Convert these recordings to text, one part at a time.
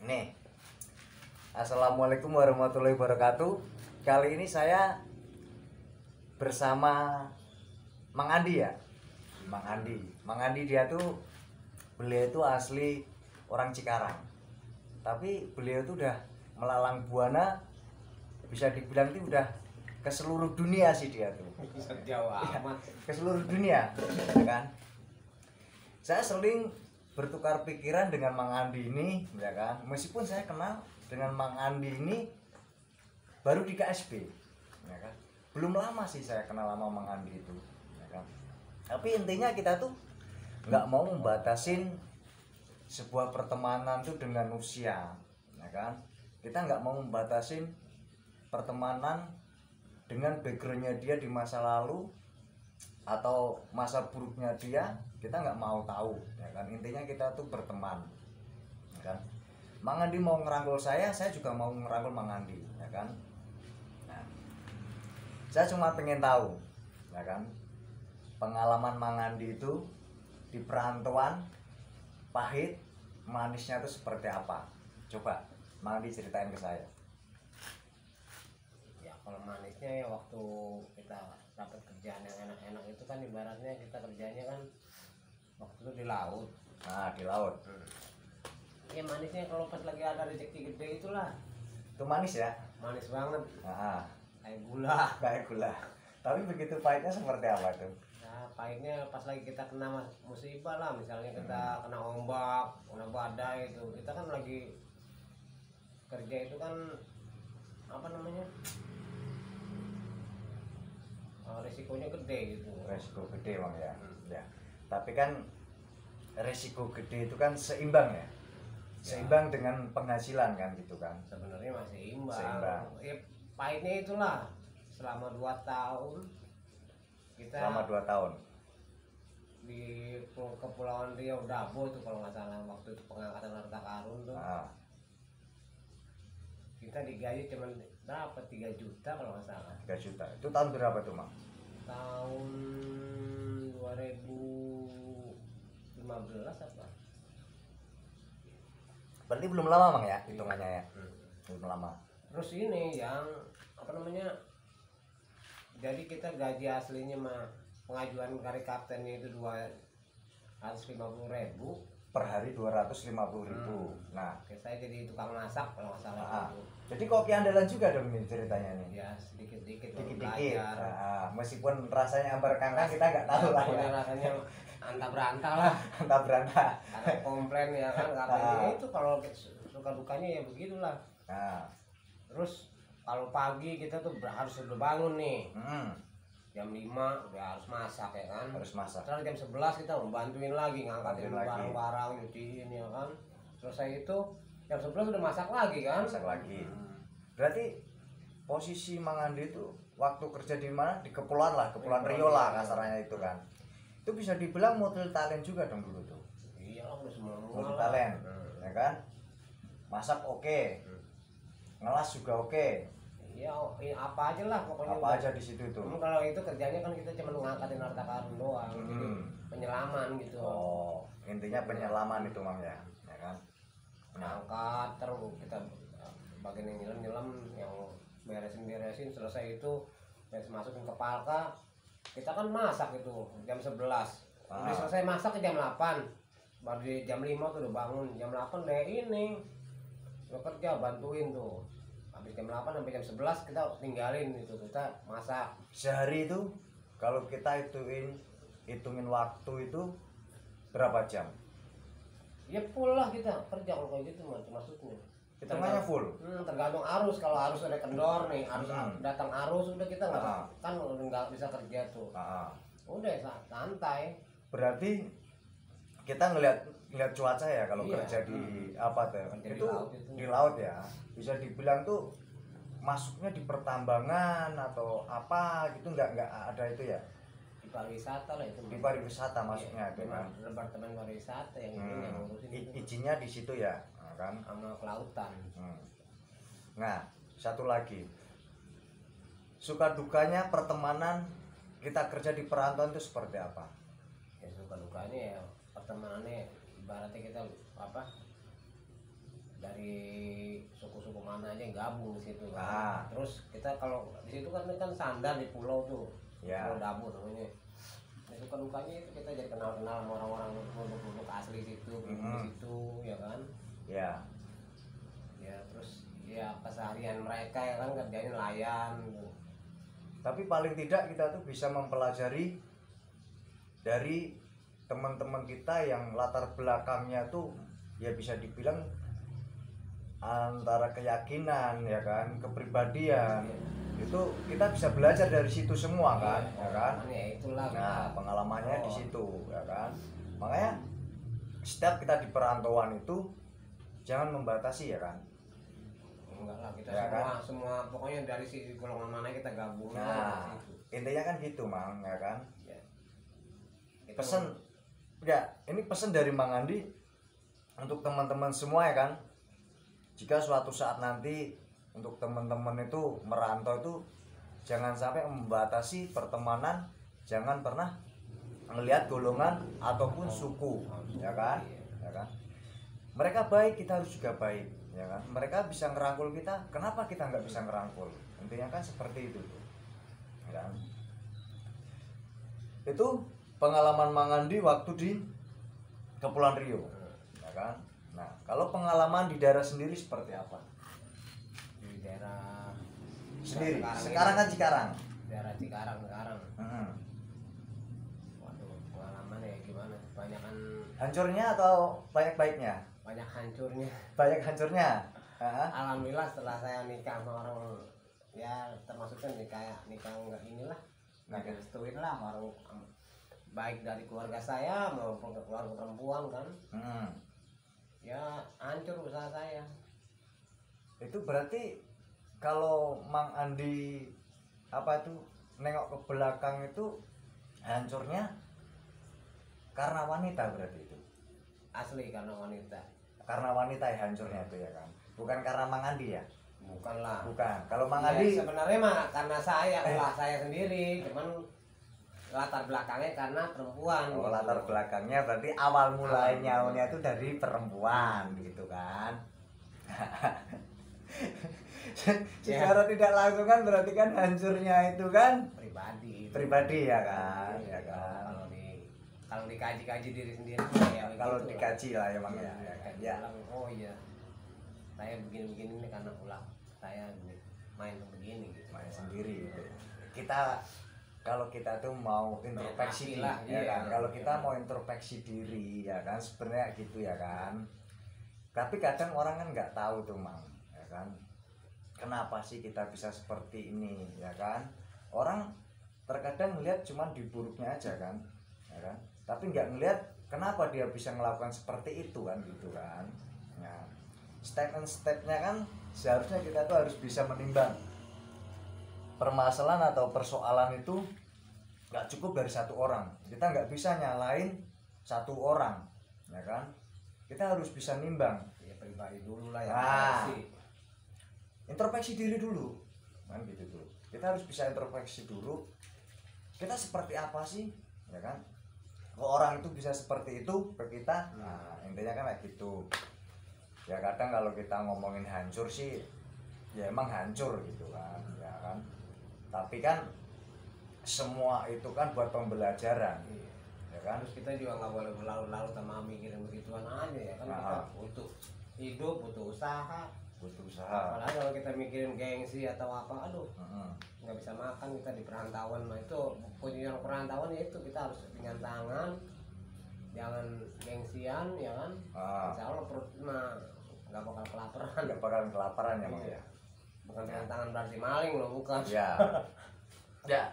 Nih, Assalamualaikum warahmatullahi wabarakatuh. Kali ini saya bersama Mang Andi ya. Mang Andi dia tuh beliau itu asli orang Cikarang. Tapi beliau itu udah melalang buana, bisa dibilang itu udah ke seluruh dunia sih dia tuh. Bisa jauh amat. Ke seluruh dunia, ya kan? Saya sering bertukar pikiran dengan Mang Andi ini, ya kan? Meskipun saya kenal dengan Mang Andi ini baru di KSB, ya kan? Belum lama sih saya kenal sama Mang Andi itu, ya kan? Tapi intinya kita tuh nggak mau membatasin sebuah pertemanan tuh dengan usia, ya kan? Kita nggak mau membatasin pertemanan dengan backgroundnya dia di masa lalu atau masa buruknya dia, kita nggak mau tahu, ya kan? Intinya kita tuh berteman, ya kan? Mang Andi mau ngerangkul saya juga mau ngerangkul Mang Andi, ya kan? Nah, saya cuma pengen tahu, ya kan, pengalaman Mang Andi itu di perantauan, pahit manisnya itu seperti apa? Coba Mang Andi ceritain ke saya. Ya kalau manisnya ya waktu kita dapat kerjaan yang enak-enak itu kan ibaratnya kita kerjanya kan waktu itu di laut. Nah, di laut Ya manisnya kalau pas lagi ada rezeki gede itulah itu manis ya. manis banget Nah, kayak gula. kayak gula. Tapi begitu pahitnya seperti apa tuh? Nah pahitnya pas lagi kita kena musibah lah, misalnya kita kena ombak, kena badai itu, kita kan lagi kerja itu kan apa namanya, risikonya gede gitu. Resiko gede bang ya. Ya, tapi kan resiko gede itu kan seimbang ya, seimbang dengan penghasilan kan gitu kan. Sebenarnya masih imbang. Seimbang. Ya, pahitnya itulah selama 2 tahun kita Selama 2 tahun di Kepulauan Riau Dabo itu kalau nggak salah, waktu itu pengangkatan harta karun tuh. nah, Kita digaji cuma berapa, 3 juta kalau nggak salah. 3 juta itu tahun berapa tuh bang? Tahun 2015 apa? Berarti belum lama bang ya hitungannya ya. Belum lama. Terus ini yang apa namanya, jadi kita gaji aslinya mah pengajuan kari kaptennya itu 250.000 Per hari 250.000. Nah, Oke, saya jadi tukang masak kalau nggak salah nah, gitu. jadi koki andalan juga dong ini ceritanya nih. Ya sedikit-sedikit baru Dikit-dikit. belajar. Nah, meskipun rasanya ambar kangkang kita nggak tahu lah Pokoknya ya. rasanya antah berantah lah. Entah berantah. Karena komplain ya kan katanya itu kalau suka dukanya ya begitulah. Nah, Terus kalau pagi kita tuh harus udah bangun nih. Jam 5 udah harus masak ya kan. harus masak. Terus jam 11 kita membantuin lagi ngangkatin Bantuin lagi. barang-barang, nyuciin ya kan. Selesai itu jam 11 udah masak lagi kan. Masak lagi. Berarti posisi Mang Andi itu waktu kerja di mana? Di Kepulauan lah, Kepulauan Riau lah kasarnya itu kan. Itu bisa dibilang multi talent juga dong dulu tuh. Iya lah udah semua Multi talent, ya kan? Masak oke. Ngelas juga oke. Iya, apa aja lah pokoknya. Apa aja di situ tuh. Kalau itu kerjanya kan kita cuma ngangkatin harta karun doang. Jadi penyelaman gitu. Oh, intinya penyelaman itu Mang ya, ya kan? Angkat terus kita bagian yang nyelam, yang beresin selesai itu masukin ke palka. Kita kan masak itu jam 11. Udah selesai masak ke jam 8. Baru di jam 5 tuh udah bangun. Jam 8 udah ini udah kerja bantuin tuh. Habis jam 8 sampai jam 11 kita tinggalin itu, kita masak. Sehari itu kalau kita hitungin waktu itu berapa jam? Ya full lah kita kerja kalau kayak gitu maksudnya. Hitungannya full. Tergantung arus, kalau arus ada kendor nih, arus datang arus udah kita nggak Ah. kan udah nggak bisa kerja tuh. Nah, Udah santai. berarti kita ngelihat cuaca ya kalau Iya. kerja di apa tuh? Kerja di Itu laut itu. di laut ya. Bisa dibilang tuh masuknya di pertambangan atau apa gitu, nggak ada itu ya. Di pariwisata lah itu. Di pariwisata masuknya itu kan. Departemen pariwisata yang itu yang ngurusin itu. Izinnya di situ ya, nah, kan? Sama kelautan. Nah, satu lagi, suka dukanya pertemanan kita kerja di perantauan itu seperti apa? Ya suka dukanya ya pertemanannya ibaratnya kita apa dari suku-suku mana aja yang gabung di situ kan. Ah. Terus kita kalau di situ kan sandar di pulau tuh, Ya. Pulau Dabu namanya. Itu kan lukanya itu kita jadi kenal-kenal sama orang-orang penduduk asli situ, di situ ya kan. Ya. Ya terus ya keseharian mereka ya kan kerjanya nelayan gitu. Tapi paling tidak kita tuh bisa mempelajari dari teman-teman kita yang latar belakangnya tuh ya bisa dibilang antara keyakinan ya kan, kepribadian. Itu kita bisa belajar dari situ semua kan, ya kan? Ya itulah. Nah, pengalamannya di situ ya kan. Makanya setiap kita di perantauan itu jangan membatasi ya kan. Enggak lah, kita Ya semua pokoknya dari sisi golongan mana kita gabung. Nah, intinya kan gitu, Mang, ya kan? Ya. Pesan ya, ini pesan dari Mang Andi untuk teman-teman semua ya kan. Jika suatu saat nanti untuk teman-teman itu merantau itu jangan sampai membatasi pertemanan, jangan pernah melihat golongan ataupun suku, ya kan? Ya kan? Mereka baik, kita harus juga baik, ya kan? Mereka bisa ngerangkul kita, kenapa kita nggak bisa ngerangkul? Intinya kan seperti itu, ya kan? Itu pengalaman Mang Andi waktu di Kepulauan Riau, ya kan? Nah, kalau pengalaman di daerah sendiri seperti apa? Di daerah Sendiri. Sekarang kan Cikarang. Daerah Cikarang sekarang. Hmm. Waduh, pengalaman ya gimana? Banyakan Hancurnya atau baik-baiknya? banyak hancurnya. Banyak hancurnya. Alhamdulillah setelah saya nikah sama orang ya termasuknya nikah enggak inilah. Nggak direstuin lah sama orang baik dari keluarga saya maupun ke keluarga perempuan kan. Ya hancur usaha saya. Itu berarti kalau Mang Andi apa itu nengok ke belakang itu hancurnya karena wanita berarti itu. Asli karena wanita. Karena wanita ya hancurnya itu ya kan. Bukan karena Mang Andi ya. Bukan lah. Bukan. Kalau Mang Ya, Andi sebenarnya mah karena saya ulah saya sendiri, cuman latar belakangnya karena perempuan. oh, gitu. latar belakangnya berarti awal mulainya itu dari perempuan gitu kan. Secara tidak langsung kan berarti kan hancurnya itu kan pribadi ya kan, ya kan. Kalau dikaji diri sendiri ya Kalau begitu dikaji lah emang ya, ya, kan. ya. Ya. Oh iya, saya begini ini karena ulah saya main begini gitu. Main sendiri gitu. Kalau kita tuh mau introspeksi lah, ya iya, kan. Kalau kita iya. mau introspeksi diri ya kan sebenarnya gitu ya kan. Tapi kadang orang kan nggak tahu tuh Mang, ya kan. Kenapa sih kita bisa seperti ini ya kan? Orang terkadang melihat cuma di buruknya aja kan, ya kan? Tapi nggak ngelihat kenapa dia bisa melakukan seperti itu kan gitu kan. Nah, step-stepnya kan seharusnya kita tuh harus bisa menimbang permasalahan atau persoalan itu nggak cukup dari satu orang. Kita nggak bisa nyalain satu orang, ya kan? Kita harus bisa nimbang. Ya pribadi dulu lah ya. Introspeksi diri dulu, kan gitu tuh. Kita harus bisa introspeksi dulu. Kita seperti apa sih, ya kan? Kok orang itu bisa seperti itu ke kita? Nah, intinya kan kayak gitu. Ya kadang kalau kita ngomongin hancur sih, ya emang hancur gitu kan, ya kan? Tapi kan semua itu kan buat pembelajaran, ya kan? Terus kita juga nggak boleh berlarut-larut sama mikirin begituan aja ya kan. Kita butuh hidup, butuh usaha. Apalagi kalau kita mikirin gengsi atau apa, aduh, nggak bisa makan kita di perantauan. Nah itu kunci perantauan ya itu kita harus dengan tangan, jangan gengsian ya kan. Insya Allah perut mah nggak bakal kelaparan. Nggak bakal kelaparan ya Mang ya. Bukan dengan tangan berarti maling loh, bukan. Ya. Ya.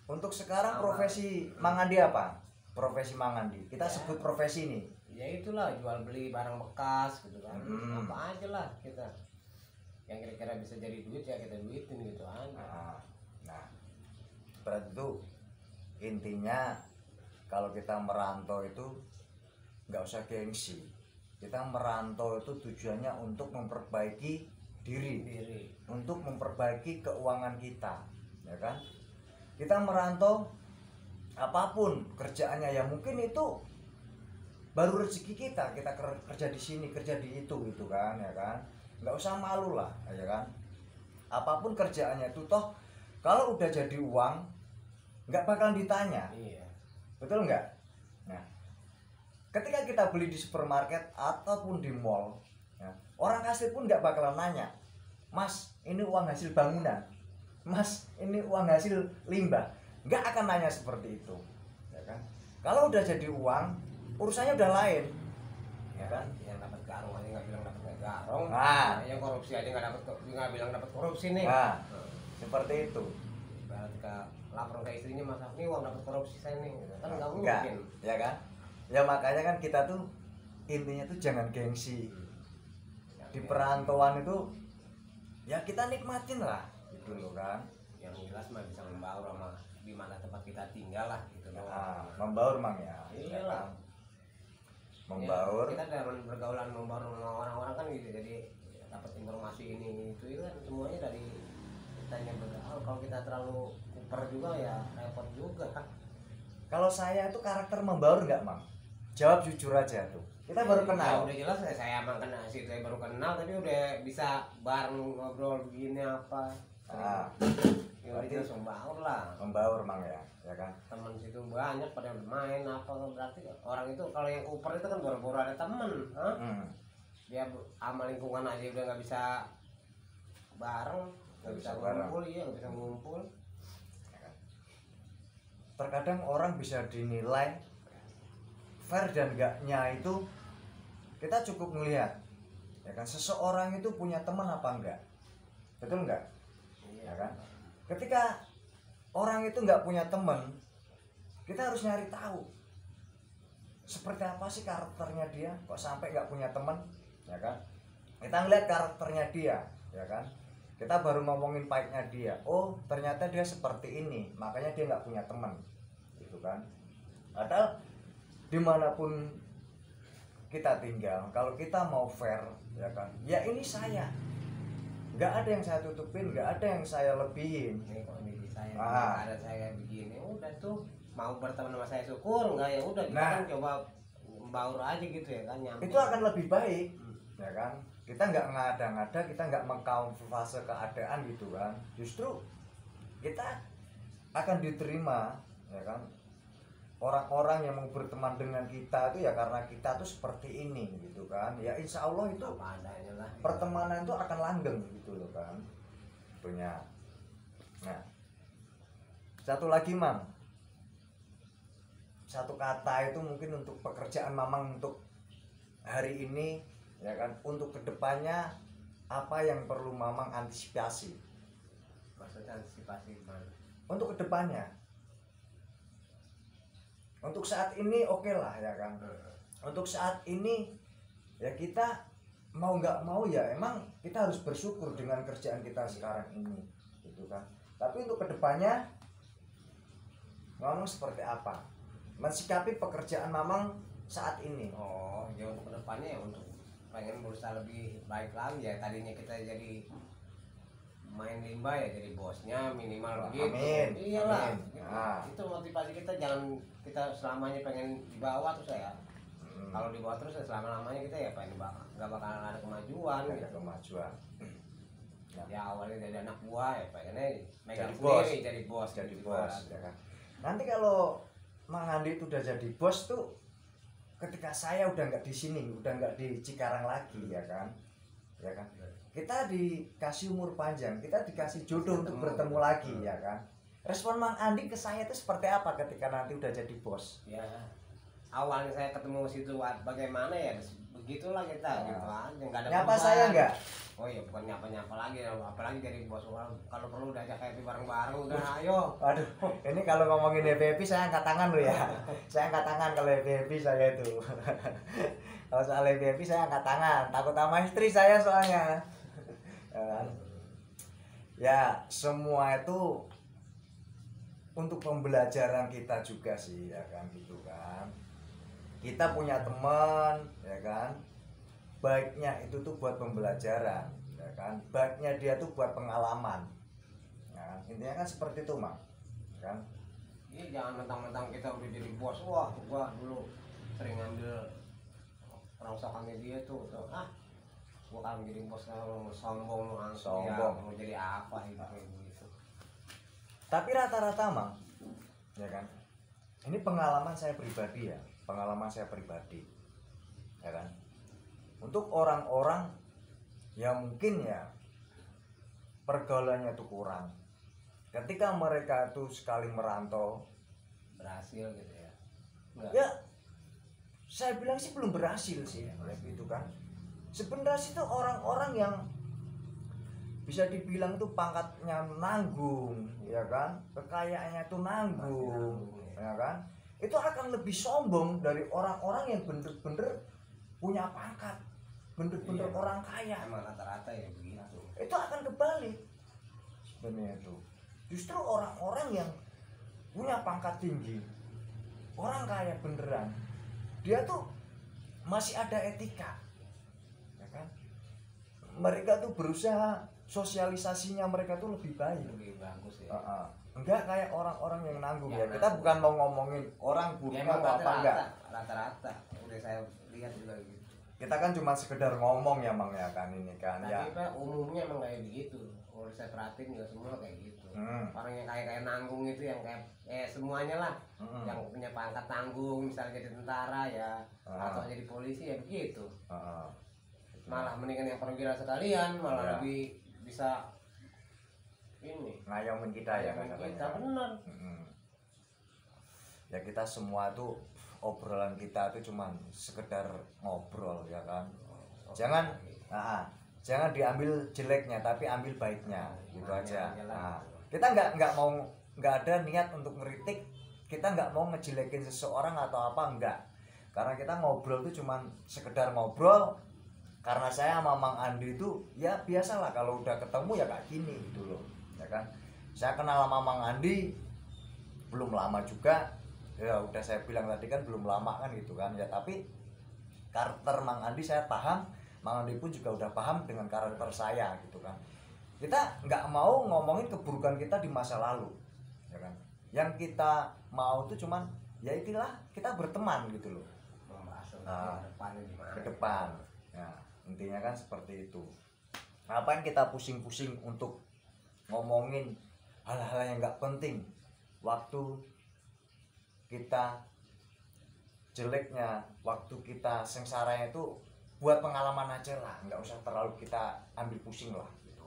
Untuk sekarang profesi Mang Andi apa? Profesi Mang Andi. Kita sebut profesi ini. Ya itulah jual beli barang bekas gitu kan. Apa aja lah kita. Yang kira-kira bisa jadi duit ya kita duitin gitu aja. Nah, berarti itu intinya kalau kita merantau itu nggak usah gengsi. Kita merantau itu tujuannya untuk memperbaiki diri. Untuk memperbaiki keuangan kita, ya kan? Kita merantau apapun kerjaannya ya mungkin itu baru rezeki kita kerja di sini, kerja di itu gitu kan, ya kan. Nggak usah malu lah, ya kan. Apapun kerjaannya itu toh kalau udah jadi uang nggak bakal ditanya. Iya. Betul nggak? Nah, ketika kita beli di supermarket ataupun di mall, ya, orang kasir pun nggak bakalan nanya, Mas, ini uang hasil bangunan, Mas, ini uang hasil limbah. Nggak akan nanya seperti itu, ya kan? Kalau udah jadi uang, urusannya udah lain, ya kan? Yang dapat garong aja nggak bilang dapat garong. Nah. Yang korupsi aja nggak bilang dapat korupsi nih. Nah, seperti itu. Berarti lapor ke istrinya, Mas, ini uang dapat korupsi saya nih, kan nggak Enggak, mungkin. ya kan? Ya makanya kan kita tuh intinya tuh jangan gengsi. Di perantauan itu ya kita nikmatin lah gitu loh kan. Yang jelas mah bisa membaur sama di mana tempat kita tinggal lah gitu loh. Nah, membaur mang ya. Iyalah. Membaur. Ya, kita dalam bergaulan membaur sama orang-orang kan gitu, jadi dapat informasi ini itu kan semuanya dari kitanya bergaul. Kalau kita terlalu kuper juga ya repot juga. Kalau saya itu karakter membaur nggak mang? Jawab jujur aja tuh. Kita baru Ya, kenal. udah jelas saya emang kenal sih, saya baru kenal tapi udah bisa bareng ngobrol begini apa. Ah, Ya udah jelas membaur lah. membaur mang ya kan? Teman situ banyak pada main apa, berarti orang itu kalau yang kuper itu kan baru-baru ada temen, dia sama lingkungan aja udah nggak bisa bareng, nggak bisa ngumpul, iya nggak bisa ngumpul. Terkadang orang bisa dinilai fair dan enggaknya itu kita cukup melihat, ya kan, seseorang itu punya teman apa enggak, betul enggak? Iya. Ya kan? Ketika orang itu nggak punya teman, kita harus nyari tahu seperti apa sih karakternya dia, kok sampai nggak punya teman, ya kan? Kita ngeliat karakternya dia, ya kan? Kita baru ngomongin pahitnya dia, oh ternyata dia seperti ini, makanya dia nggak punya teman, gitu kan? Padahal dimanapun kita tinggal, kalau kita mau fair, ya kan? Ya ini saya, nggak ada yang saya tutupin, nggak ada yang saya lebihin. Ini kondisi saya, Ah. ada saya begini, udah tuh mau berteman sama saya syukur, nggak ya udah kita Nah. kan coba membaur aja gitu ya kan, nyambung. Itu akan lebih baik, ya kan? Kita nggak ngada-ngada, kita nggak mengkamuflase keadaan gitu kan. Justru kita akan diterima, ya kan? Orang-orang yang mau berteman dengan kita itu ya karena kita tuh seperti ini gitu kan. Ya insya Allah itu Apa adanya lah. pertemanan itu akan langgeng gitu loh kan. Punya. Nah, satu lagi mang, satu kata itu mungkin untuk pekerjaan mamang untuk hari ini, ya kan, untuk kedepannya apa yang perlu mamang antisipasi Maksudnya antisipasi gimana? untuk kedepannya. Untuk saat ini oke lah, ya kan. Untuk saat ini ya kita mau nggak mau ya emang kita harus bersyukur dengan kerjaan kita sekarang ini, gitu kan. Tapi untuk kedepannya mamang seperti apa mensikapi pekerjaan mamang saat ini? Oh, ya untuk kedepannya ya untuk pengen berusaha lebih baik lagi ya. Tadinya kita jadi main limbah ya jadi bosnya minimal begitu. Amin. Iyalah. Amin. Gitu. Ah. Itu motivasi kita, jangan kita selamanya pengen di bawah terus ya. Kalau di bawah terus ya selama-lamanya kita ya pengen nggak bakalan ada kemajuan Ada gitu. kemajuan. Ya awalnya jadi anak buah ya pengennya megang Jadi bos. sendiri, jadi bos, Jadi gitu bos, kan. ya kan. Nanti kalau Mang Andi itu udah jadi bos tuh, ketika saya udah nggak di sini, udah nggak di Cikarang lagi, ya kan, ya kan. Kita dikasih umur panjang, kita dikasih jodoh untuk bertemu lagi, ya kan. Respon Mang Andi ke saya itu seperti apa ketika nanti udah jadi bos? Ya awalnya saya ketemu situ bagaimana ya begitulah kita gitu aja, nggak ada Nyapa perubahan. saya nggak? Oh iya, bukan nyapa lagi, apalagi dari bos orang. Kalau perlu diajak happy bareng-bareng udah ayo. Waduh, ini kalau ngomongin happy saya angkat tangan loh ya. Saya angkat tangan kalau happy saya itu. Kalau soal happy saya angkat tangan, takut sama istri saya soalnya. Ya kan? Ya, semua itu untuk pembelajaran kita juga sih, ya kan, gitu kan. Kita punya teman, ya kan. Baiknya itu tuh buat pembelajaran, ya kan. Baiknya dia tuh buat pengalaman. Nah, intinya kan seperti itu, Mak. Kan? Iya, jangan mentang-mentang kita udah jadi bos. Wah, gua dulu sering ngambil rongsokannya dia tuh gua kan jadi bos kalau sombong lu Sombong. ya, mau jadi apa itu kayak gitu. Tapi rata-rata mang, ya kan, ini pengalaman saya pribadi ya, ya kan, untuk orang-orang yang mungkin ya pergaulannya tuh kurang, ketika mereka tuh sekali merantau Berhasil gitu ya. Enggak. ya saya bilang sih belum berhasil sih ya gitu kan. Sebenarnya itu orang-orang yang bisa dibilang tuh pangkatnya nanggung, ya kan, kekayaannya tuh nanggung, ya kan, itu akan lebih sombong dari orang-orang yang bener-bener punya pangkat, bener-bener Iya. orang kaya. Emang rata-rata ya begitu. Itu akan kebalik sebenarnya tuh. Justru orang-orang yang punya pangkat tinggi, orang kaya beneran, dia tuh masih ada etika, ya kan, mereka tuh berusaha sosialisasinya mereka tuh lebih baik. Lebih bagus ya. Enggak kayak orang-orang yang nanggung ya. Yang Kita nanggung. bukan mau ngomongin orang buruk Ya, emang atau apa enggak. rata-rata udah saya lihat juga gitu. Kita kan cuma sekedar ngomong ya mang ya kan ini kan Tapi ya. Pak, umumnya emang kayak begitu. Kalau saya perhatiin juga semua kayak gitu. Orang yang kayak nanggung itu yang kayak semuanya lah. Yang punya pangkat tanggung, misalnya jadi tentara ya, atau jadi polisi ya begitu. Malah mendingan yang perwira sekalian, malah Ya. lebih bisa ini. Ngayomin kita ya kan. Kita benar. Ya kita semua tuh obrolan kita tuh cuman sekedar ngobrol ya kan. Jangan jangan diambil jeleknya tapi ambil baiknya gitu aja. Kita nggak ada niat untuk ngeritik, kita nggak mau ngejelekin seseorang atau apa, enggak. Karena kita ngobrol tuh cuman sekedar ngobrol. Karena saya sama Mang Andi itu ya biasalah kalau udah ketemu ya kayak gini gitu loh, ya kan. Saya kenal sama Mang Andi belum lama juga, ya udah saya bilang tadi kan belum lama kan gitu kan ya, tapi karakter Mang Andi saya paham, Mang Andi pun juga udah paham dengan karakter saya gitu kan. Kita nggak mau ngomongin keburukan kita di masa lalu, ya kan. Yang kita mau tuh cuman ya itulah kita berteman gitu loh. Ke depan. Ya, intinya kan seperti itu. Ngapain kita pusing-pusing untuk ngomongin hal-hal yang nggak penting, waktu kita jeleknya, waktu kita sengsaranya itu buat pengalaman aja lah, nggak usah terlalu kita ambil pusing lah gitu.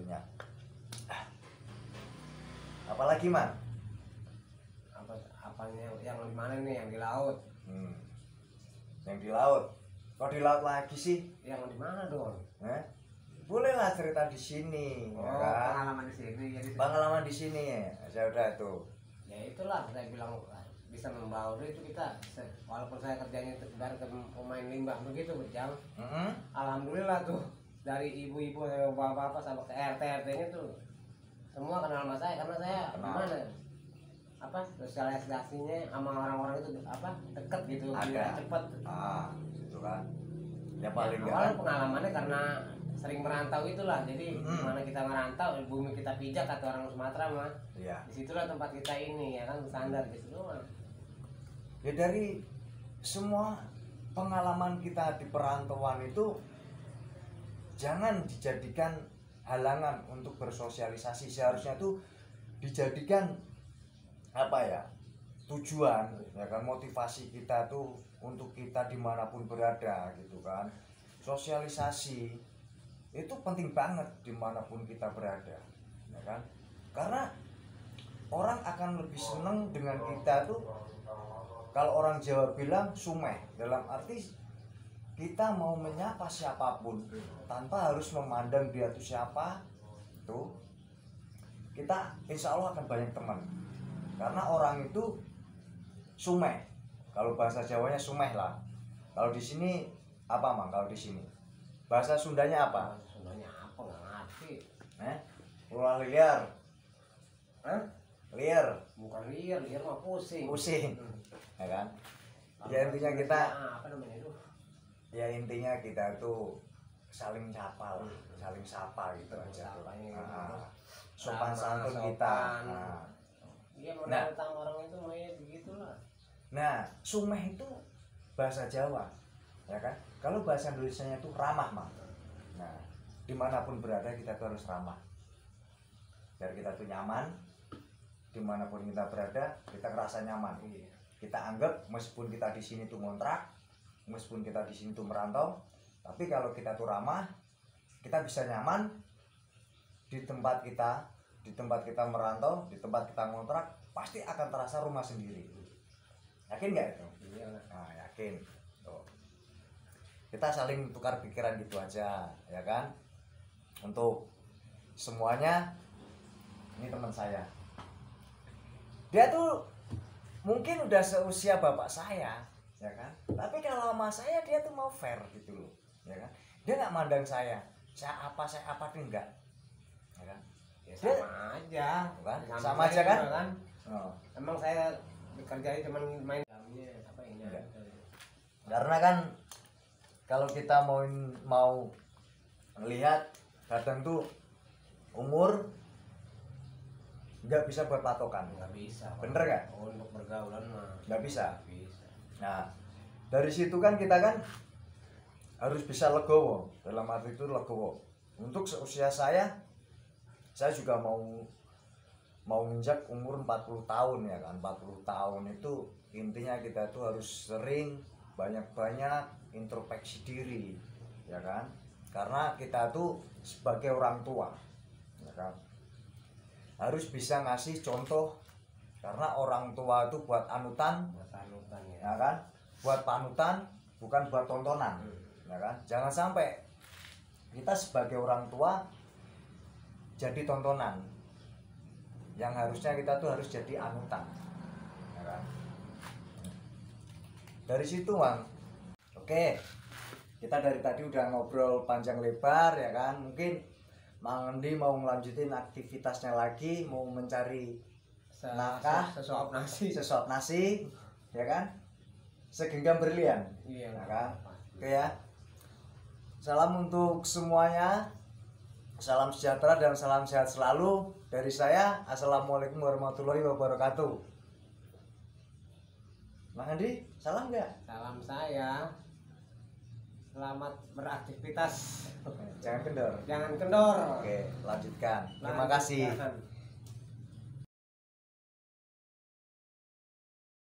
Banyak. Apalagi man? Apanya yang di mana nih, yang di laut? Yang di laut. Kok di laut lagi sih? Yang di mana dong? Boleh lah cerita di sini. Oh, ya kan? pengalaman di sini. Jadi pengalaman di sini ya, saya udah tuh. Ya itulah saya bilang bisa membaur itu kita. Walaupun saya kerjanya dari pemain limbah begitu berjam. Alhamdulillah tuh dari ibu-ibu bapak-bapak sampai ke RT-RT-nya tuh semua kenal sama saya karena saya gimana? Apa sosialisasinya sama orang-orang itu apa deket gitu, Ada. cepet. Gitu kan. Ya paling Ya, awalnya pengalamannya karena sering merantau itulah, jadi mana kita merantau bumi kita pijak kata orang Sumatera mah. Iya. Disitulah tempat kita ini ya kan standar gitu doang. Ya dari semua pengalaman kita di perantauan itu jangan dijadikan halangan untuk bersosialisasi. Seharusnya tuh dijadikan apa ya, tujuan ya kan, motivasi kita tuh untuk kita dimanapun berada gitu kan. Sosialisasi itu penting banget dimanapun kita berada, ya kan, karena orang akan lebih seneng dengan kita tuh kalau orang Jawa bilang sumeh, dalam arti kita mau menyapa siapapun tanpa harus memandang dia tuh siapa, tuh kita insya Allah akan banyak teman, karena orang itu sumeh. Kalau bahasa Jawanya sumeh lah. Kalau di sini apa mang? Kalau di sini bahasa Sundanya apa? Sundanya apa nggak ngerti. Ulah liar. Liar. Bukan liar mah pusing. Pusing. Ya kan? Ya intinya kita apa namanya itu? Ya intinya kita tuh saling sapa lah, saling sapa gitu aja tuh. Sopan santun kita. Iya, modal utang orang itu mah ya begitulah. Nah, sumeh itu bahasa Jawa, ya kan? Kalau bahasa Indonesianya itu ramah, Mang. Nah, dimanapun berada kita tuh harus ramah, biar kita tuh nyaman. Dimanapun kita berada, kita ngerasa nyaman. Kita anggap meskipun kita di sini tuh ngontrak, meskipun kita di sini tuh merantau, tapi kalau kita tuh ramah, kita bisa nyaman di tempat kita merantau, di tempat kita ngontrak, pasti akan terasa rumah sendiri. Yakin nggak itu? Iya. Nah, yakin. Tuh. Kita saling tukar pikiran gitu aja, ya kan? Untuk semuanya, ini teman saya. Dia tuh mungkin udah seusia bapak saya, ya kan? Tapi kalau sama saya dia tuh mau fair gitu loh, ya kan? Dia nggak mandang saya apa tuh enggak, ya kan? Ya sama aja, Kan? Sama Sama aja saya kan? juga Oh. Emang saya dikerjain cuman main dalamnya apa ini? Enggak. Karena kan kalau kita mau melihat kadang tuh umur nggak bisa buat patokan. Nggak bisa. Bener nggak? Untuk bergaulan mah Nggak bisa. nggak bisa. Nah, dari situ kan kita kan harus bisa legowo. Dalam arti itu legowo. Untuk seusia saya juga mau menginjak umur 40 tahun ya kan. 40 tahun itu intinya kita tuh harus sering banyak-banyak introspeksi diri, ya kan? Karena kita tuh sebagai orang tua, ya kan? Harus bisa ngasih contoh, karena orang tua itu buat anutan, ya kan? Buat panutan, bukan buat tontonan, ya kan? Jangan sampai kita sebagai orang tua jadi tontonan, yang harusnya kita tuh harus jadi anutan, ya kan? Dari situ, Mang. Oke, kita dari tadi udah ngobrol panjang lebar, ya kan? Mungkin Mang Endi mau ngelanjutin aktivitasnya lagi, mau mencari nafkah, sesuap nasi, ya kan? Segenggam berlian, Iya, ya kan? Oke ya. Salam untuk semuanya. Salam sejahtera dan salam sehat selalu dari saya. Assalamualaikum warahmatullahi wabarakatuh. Mang Endi, salam nggak? Salam saya. Selamat beraktivitas. Jangan kendor. Jangan kendor. Oke, lanjutkan. Terima kasih. Lanjutkan.